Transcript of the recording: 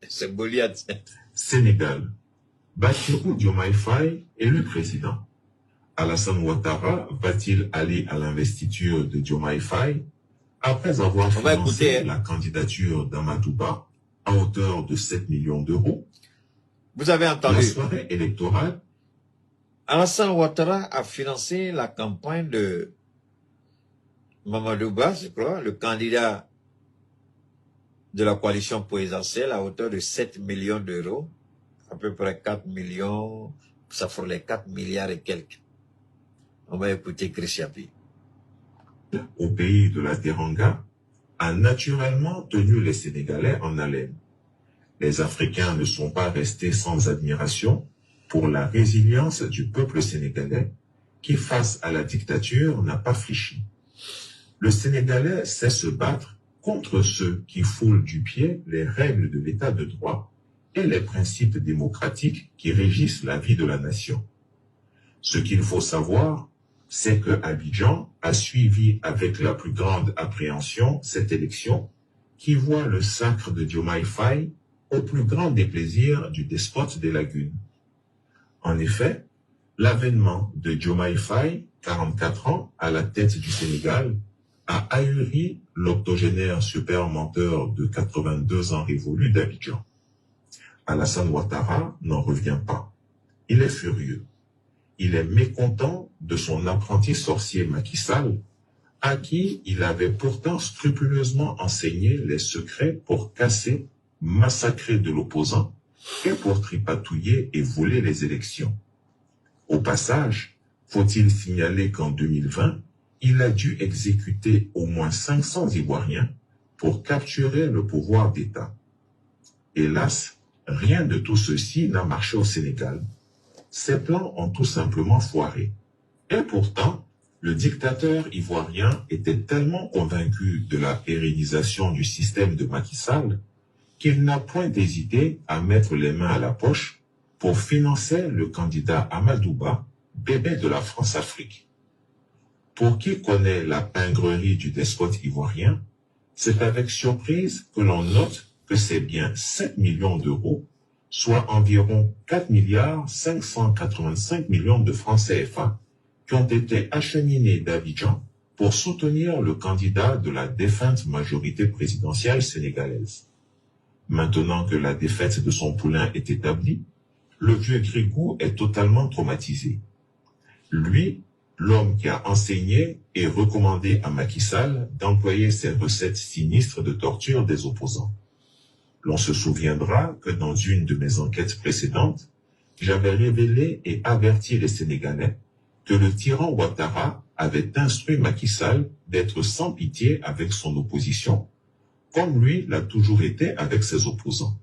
C'est Goliath. Sénégal. Bassirou Diomaye Faye élu président. Alassane Ouattara va-t-il aller à l'investiture de Diomaye Faye après avoir financé la candidature d'Amadouba à hauteur de 7 millions d'euros? Vous avez entendu. La soirée électorale. Alassane Ouattara a financé la campagne de Mamadouba, je crois, le candidat de la coalition présidentielle à hauteur de 7 millions d'euros, à peu près 4 millions, ça ferait les 4 milliards et quelques. On va écouter Christiapi. Au pays de la Teranga, a naturellement tenu les Sénégalais en haleine. Les Africains ne sont pas restés sans admiration pour la résilience du peuple sénégalais qui, face à la dictature, n'a pas fléchi. Le Sénégalais sait se battre contre ceux qui foulent du pied les règles de l'état de droit et les principes démocratiques qui régissent la vie de la nation. Ce qu'il faut savoir, c'est que Abidjan a suivi avec la plus grande appréhension cette élection qui voit le sacre de Diomaye Faye au plus grand déplaisir du despote des lagunes. En effet, l'avènement de Diomaye Faye, 44 ans, à la tête du Sénégal, a ahuri l'octogénaire super menteur de 82 ans révolu d'Abidjan. Alassane Ouattara n'en revient pas. Il est furieux. Il est mécontent de son apprenti sorcier Macky Sall, à qui il avait pourtant scrupuleusement enseigné les secrets pour casser, massacrer de l'opposant et pour tripatouiller et voler les élections. Au passage, faut-il signaler qu'en 2020, il a dû exécuter au moins 500 Ivoiriens pour capturer le pouvoir d'État. Hélas, rien de tout ceci n'a marché au Sénégal. Ces plans ont tout simplement foiré. Et pourtant, le dictateur ivoirien était tellement convaincu de la pérennisation du système de Macky Sall qu'il n'a point hésité à mettre les mains à la poche pour financer le candidat Amadouba, bébé de la France-Afrique. Pour qui connaît la pingrerie du despote ivoirien, c'est avec surprise que l'on note que c'est bien 7 millions d'euros, soit environ 4 milliards 585 millions de francs CFA, qui ont été acheminés d'Abidjan pour soutenir le candidat de la défunte majorité présidentielle sénégalaise. Maintenant que la défaite de son poulain est établie, le vieux Grigou est totalement traumatisé. Lui, l'homme qui a enseigné et recommandé à Macky Sall d'employer ces recettes sinistres de torture des opposants. L'on se souviendra que dans une de mes enquêtes précédentes, j'avais révélé et averti les Sénégalais que le tyran Ouattara avait instruit Macky Sall d'être sans pitié avec son opposition, comme lui l'a toujours été avec ses opposants.